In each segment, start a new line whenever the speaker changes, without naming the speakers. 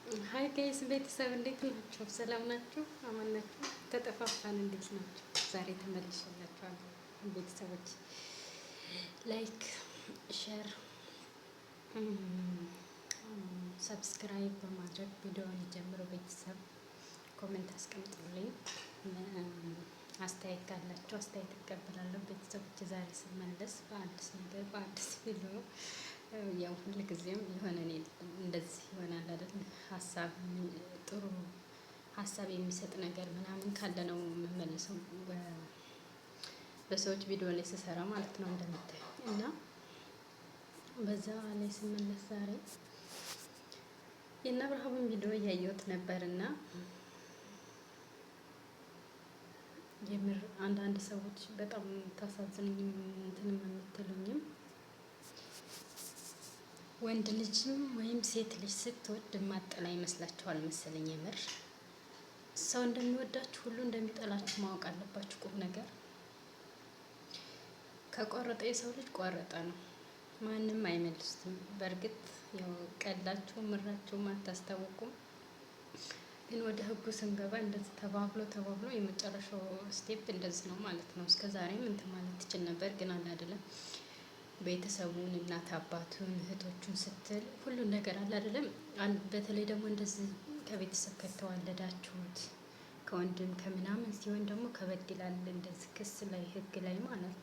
ሀይ ጋይስ ቤተሰብ እንዴት ናችሁ? ሰላም ናችሁ? አማን ናችሁ? ተጠፋፋን እንዴት ናችሁ? ዛሬ ተመልሼላችኋለሁ ቤተሰቦች። ላይክ፣ ሼር፣ ሰብስክራይብ በማድረግ ቪዲዮውን ጀምሮ ቤተሰብ ኮሜንት አስቀምጡልኝ። አስተያየት ካላችሁ አስተያየት እቀበላለሁ። ቤተሰቦች ዛሬ ስመለስ በአዲስ ነገር በአዲስ ቪዲዮ ያው ሁልጊዜም የሆነ እኔ እንደዚህ ይሆናል አይደል? ሀሳብ ጥሩ ሀሳብ የሚሰጥ ነገር ምናምን ካለ ነው የምመልሰው በሰዎች ቪዲዮ ላይ ስሰራ ማለት ነው እንደምታዩ። እና በዛ ላይ ስመለስ ዛሬ የእነ አብርሃምን ቪዲዮ እያየሁት ነበርና የምር አንዳንድ ሰዎች በጣም ታሳዝኑኝም እንትንም የምትሉኝም ወንድ ልጅም ወይም ሴት ልጅ ስትወድ ማጠላ ይመስላችኋል መሰለኝ። የምር ሰው እንደሚወዳችሁ ሁሉ እንደሚጠላችሁ ማወቅ አለባችሁ። ቁም ነገር ከቆረጠ የሰው ልጅ ቆረጠ ነው፣ ማንም አይመልስም። በእርግጥ ያው ቀላችሁ ምራችሁ አታስታውቁም። ግን ወደ ህጉ ስንገባ እንደዚህ ተባብሎ የመጨረሻው ስቴፕ እንደዚህ ነው ማለት ነው። እስከ ዛሬም እንትን ማለት ትችል ነበር፣ ግን አለ አይደለም ቤተሰቡን እናት አባቱን እህቶቹን ስትል ሁሉን ነገር አለ አይደለም። በተለይ ደግሞ እንደዚህ ከቤተሰብ ከተዋለዳችሁት ከወንድም ከምናምን ሲሆን ደግሞ ከበድ ይላል። እንደዚህ ክስ ላይ ህግ ላይ ማለት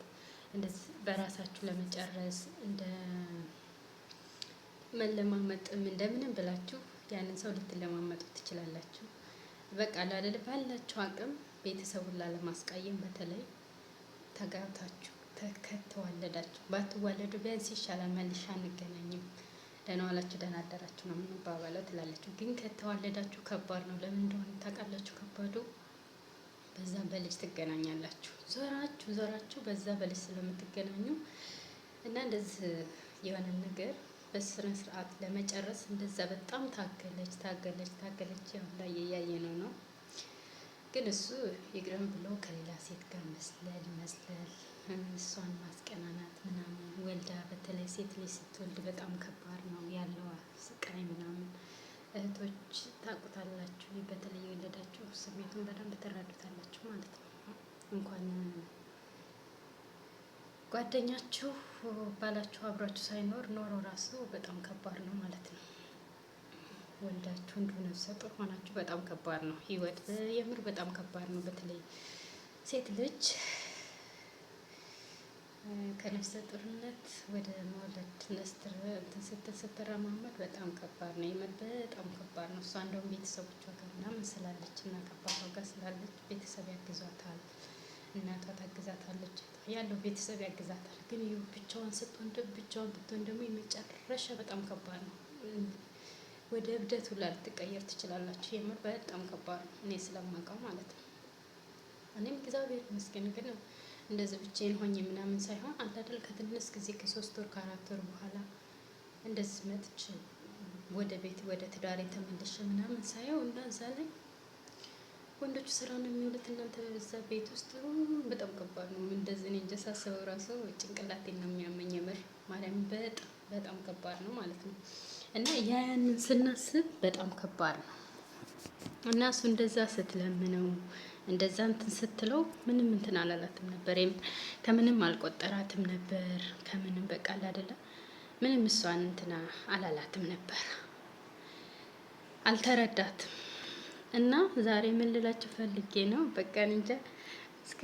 እንደዚህ በራሳችሁ ለመጨረስ እንደ መለማመጥም እንደምንም ብላችሁ ያንን ሰው ልትለማመጡ ትችላላችሁ። በቃ አይደል ባላችሁ አቅም ቤተሰቡን ላለማስቀየም በተለይ ተጋብታችሁ ከተዋለዳችሁ ባትዋለዱ ቢያንስ ይሻላል። መልሻ አንገናኝም፣ ደህና ዋላችሁ ደህና አደራችሁ ነው የምንባባለው ትላለችሁ። ግን ከተዋለዳችሁ ከባድ ነው። ለምን እንደሆነ ታውቃላችሁ? ከባዱ በዛ በልጅ ትገናኛላችሁ። ዞራችሁ በዛ በልጅ ስለምትገናኙ እና እንደዚህ የሆነ ነገር በስነ ስርዓት ለመጨረስ እንደዛ በጣም ታገለች። ያው ላይ እያየነው ነው። ግን እሱ ይግረም ብሎ ከሌላ ሴት ጋር መስለል እሷን ማስቀናናት ምናምን ወልዳ፣ በተለይ ሴት ልጅ ስትወልድ በጣም ከባድ ነው ያለው ስቃይ ምናምን። እህቶች ታውቁታላችሁ፣ በተለይ የወለዳችሁ ስሜቱን በደንብ ትረዱታላችሁ ማለት ነው። እንኳን ጓደኛችሁ ባላችሁ አብራችሁ ሳይኖር ኖሮ ራሱ በጣም ከባድ ነው ማለት ነው። ወልዳችሁ እንዲሁ ነፍሰ ጡር ሆናችሁ በጣም ከባድ ነው ህይወት፣ የምር በጣም ከባድ ነው። በተለይ ሴት ልጅ ከነፍሰ ጡርነት ወደ መውለድ ስትረማመድ በጣም ከባድ ነው። የምር በጣም ከባድ ነው። እሷ እንደውም ቤተሰቦቿ ጋር ምናምን ስላለች እና ከአባቷ ጋር ስላለች ቤተሰብ ያግዛታል፣ እናቷ ታግዛታለች፣ ያለው ቤተሰብ ያግዛታል። ግን ይኸው ብቻዋን ብትሆን ደግሞ የመጨረሻ በጣም ከባድ ነው። ወደ እብደት ሁላ ልትቀየር ትችላላችሁ። የምር በጣም ከባድ ነው፣ እኔ ስለማውቀው ማለት ነው። እኔም እግዚአብሔር ይመስገን ግን እንደዚህ ብቻዬን ሆኜ ምናምን ሳይሆን አንድ አይደል ከትንሽ ጊዜ ከ3 ወር ከ4 ወር በኋላ እንደዚህ መጥቼ ወደ ቤት ወደ ትዳሬ ተመልሼ ምናምን ሳየው እና እዛ ላይ ወንዶቹ ስራ ነው የሚውሉት፣ እናንተ በዛ ቤት ውስጥ በጣም ከባድ ነው። እንደዚህ እኔ እንጃ ሳስበው ራሱ ጭንቅላቴን ነው የሚያመኝ። የምር ማርያም በጣም ከባድ ነው ማለት ነው። እና ያንን ስናስብ በጣም ከባድ ነው። እና እሱ እንደዛ ስትለምነው እንደዛ እንትን ስትለው ምንም እንትን አላላትም ነበር። ከምንም አልቆጠራትም ነበር። ከምንም በቃ አይደለም ምንም እሷን እንትና አላላትም ነበር፣ አልተረዳትም። እና ዛሬ ምን ልላችሁ ፈልጌ ነው፣ በቃ እንጃ እስከ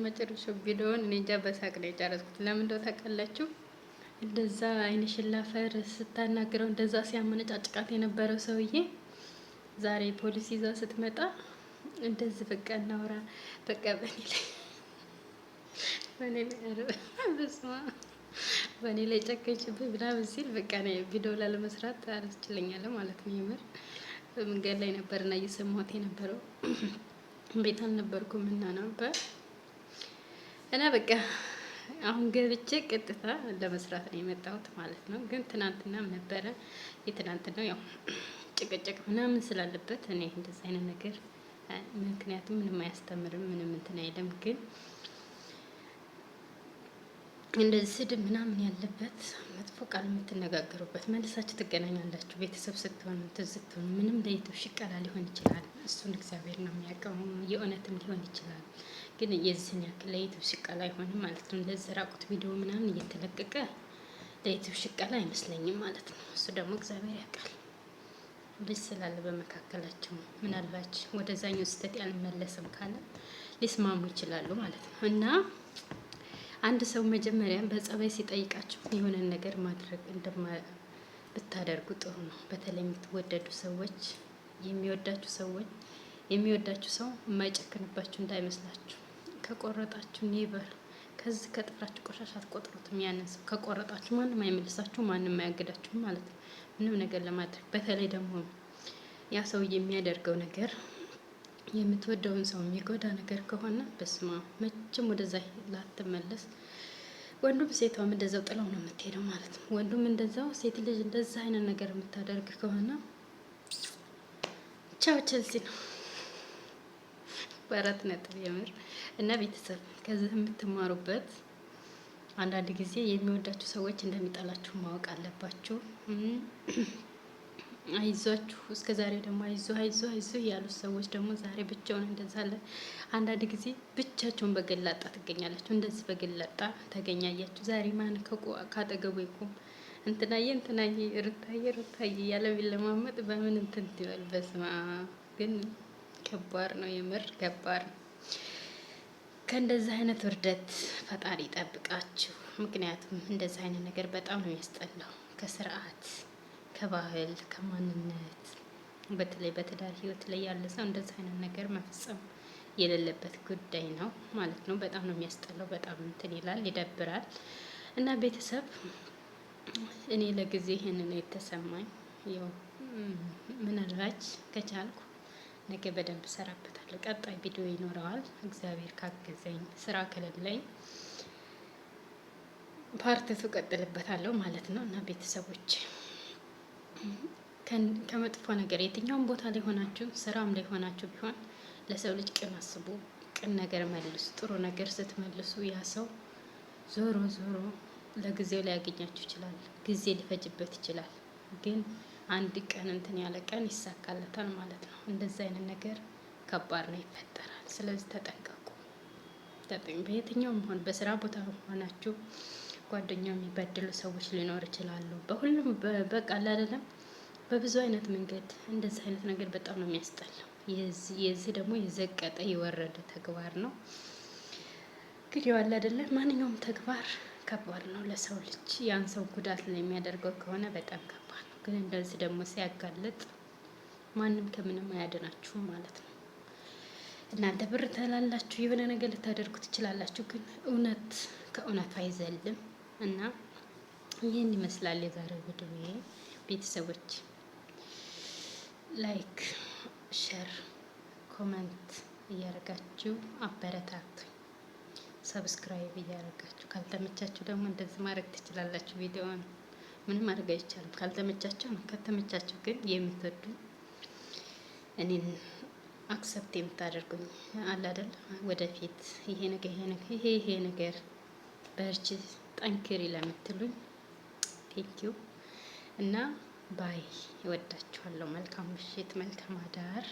መጨረሻው ቪዲዮውን እኔ እንጃ በሳቅ ነው የጨረስኩት። ለምን እንደው ታውቃላችሁ? እንደዛ አይንሽን ላፈር ስታናግረው እንደዛ ሲያመነጫጭቃት የነበረው ሰውዬ ዛሬ ፖሊስ ይዛ ስትመጣ እንደዚህ በቃ እናውራ በቃ በእኔ ላይ ጨከንሽብኝ ምናምን ሲል በቃ ነው ቪዲዮ ላለመስራት አልችለኛለሁ ማለት ነው። የምር በመንገድ ላይ ነበርና እየሰማሁት የነበረው ቤት አልነበርኩም እና ነበር እና በቃ አሁን ገብቼ ቀጥታ ለመስራት ነው የመጣሁት ማለት ነው። ግን ትናንትናም ነበረ የትናንትናው ያው ጭቅጭቅ ምናምን ስላለበት እኔ እንደዚህ አይነት ነገር ምክንያቱም ምንም አያስተምርም ምንም እንትን አይልም። ግን እንደዚህ ስድብ ምናምን ያለበት መጥፎ ቃል የምትነጋገሩበት መልሳችሁ ትገናኛላችሁ። ቤተሰብ ስትሆኑ ስትሆኑ ምንም ለዩቱብ ሽቀላ ሊሆን ይችላል። እሱን እግዚአብሔር ነው የሚያውቀው። የእውነትም ሊሆን ይችላል። ግን የዚህን ያክል ለዩቱብ ሽቀላ አይሆንም ማለት ነው። እንደዚህ ራቁት ቪዲዮ ምናምን እየተለቀቀ ለዩቱብ ሽቀላ አይመስለኝም ማለት ነው። እሱ ደግሞ እግዚአብሔር ያውቃል። ልጅ ስላለ በመካከላቸው ምናልባት ወደዛኛው ስህተት ያልመለስም ካለ ሊስማሙ ይችላሉ ማለት ነው። እና አንድ ሰው መጀመሪያ በጸባይ ሲጠይቃችሁ የሆነን ነገር ማድረግ ብታደርጉ ጥሩ ነው። በተለይ የምትወደዱ ሰዎች፣ የሚወዳችሁ ሰው የማይጨክንባችሁ እንዳይመስላችሁ። ከቆረጣችሁ ኔበር ከዚህ ከጥፍራችሁ ቆሻሻ አትቆጥሩትም። ያንን ሰው ከቆረጣችሁ ማንም አይመልሳችሁ፣ ማንም አያግዳችሁም ማለት ነው። ምንም ነገር ለማድረግ በተለይ ደግሞ ያ ሰው የሚያደርገው ነገር የምትወደውን ሰው የሚጎዳ ነገር ከሆነ በስማ መቼም ወደዛ ላትመለስ። ወንዱም ሴቷም እንደዛው ጥለው ነው የምትሄደው ማለት ነው። ወንዱም እንደዛው፣ ሴት ልጅ እንደዛ አይነት ነገር የምታደርግ ከሆነ ቻው ቸልሲ ነው። በአራት ነጥብ የምር እና ቤተሰብ ከዚህ የምትማሩበት አንዳንድ ጊዜ የሚወዳችሁ ሰዎች እንደሚጠላችሁ ማወቅ አለባችሁ። አይዟችሁ እስከ ዛሬ ደግሞ አይዞ ያሉት ሰዎች ደግሞ ዛሬ ብቻውን እንደዛለ። አንዳንድ ጊዜ ብቻቸውን በገላጣ ትገኛላችሁ። እንደዚህ በገላጣ ተገኛያችሁ። ዛሬ ማን ካጠገቡ ይቆም? እንትናዬ ሩታዬ ያለ ቢለማመጥ በምን እንትን ይበል። በስማ ግን ከባድ ነው፣ የምር ከባድ ነው። ከእንደዚህ አይነት ውርደት ፈጣሪ ይጠብቃችሁ። ምክንያቱም እንደዚህ አይነት ነገር በጣም ነው የሚያስጠላው። ከስርዓት ከባህል ከማንነት በተለይ በትዳር ህይወት ላይ ያለ ሰው እንደዚህ አይነት ነገር መፈጸም የሌለበት ጉዳይ ነው ማለት ነው። በጣም ነው የሚያስጠላው። በጣም እንትን ይላል፣ ይደብራል። እና ቤተሰብ እኔ ለጊዜ ይሄንን የተሰማኝ ያው ምናልባት ከቻልኩ ነገ በደንብ ሰራበታለሁ። ቀጣይ ቪዲዮ ይኖረዋል እግዚአብሔር ካገዘኝ። ስራ ከሌለኝ ፓርቲቱ ቀጥልበታለሁ ማለት ነው። እና ቤተሰቦች ከመጥፎ ነገር የትኛውም ቦታ ላይ ሆናችሁ ስራም ላይ ሆናችሁ ቢሆን ለሰው ልጅ ቅን አስቡ፣ ቅን ነገር መልሱ። ጥሩ ነገር ስትመልሱ ያ ሰው ዞሮ ለጊዜው ላይ ያገኛችሁ ይችላል፣ ጊዜ ሊፈጅበት ይችላል። ግን አንድ ቀን እንትን ያለ ቀን ይሳካለታል ማለት ነው። እንደዚህ አይነት ነገር ከባድ ነው፣ ይፈጠራል። ስለዚህ ተጠንቀቁ። በየትኛውም ሆነ በስራ ቦታ ሆናችሁ ጓደኛው የሚበድሉ ሰዎች ሊኖር ይችላሉ። በሁሉም በቃ አይደለም፣ በብዙ አይነት መንገድ እንደዚህ አይነት ነገር በጣም ነው የሚያስጠላው። የዚህ ደግሞ የዘቀጠ የወረደ ተግባር ነው። እንግዲህ ዋላ አይደለም፣ ማንኛውም ተግባር ከባድ ነው ለሰው ልጅ። ያን ሰው ጉዳት ላይ የሚያደርገው ከሆነ በጣም ከባድ ነው። ግን እንደዚህ ደግሞ ሲያጋልጥ ማንም ከምንም አያድናችሁም ማለት ነው። እናንተ ብር ተላላችሁ የሆነ ነገር ልታደርጉ ትችላላችሁ። ግን እውነት ከእውነት አይዘልም እና ይህን ይመስላል የዛሬው ቪዲዮ። ቤተሰቦች ላይክ፣ ሼር፣ ኮመንት እያደረጋችሁ አበረታቱኝ። ሰብስክራይብ እያደረጋችሁ ካልተመቻችሁ ደግሞ እንደዚህ ማድረግ ትችላላችሁ። ቪዲዮውን ምንም ማድረግ አይቻልም። ካልተመቻችሁ ነው። ከተመቻችሁ ግን የምትወዱ እኔን አክሰፕት የምታደርጉኝ አለ አይደል? ወደፊት ይሄ ነገር በርቺ ጠንክሪ ለምትሉኝ ቴንኪው እና ባይ። እወዳችኋለሁ። መልካም ምሽት፣ መልካም አዳር።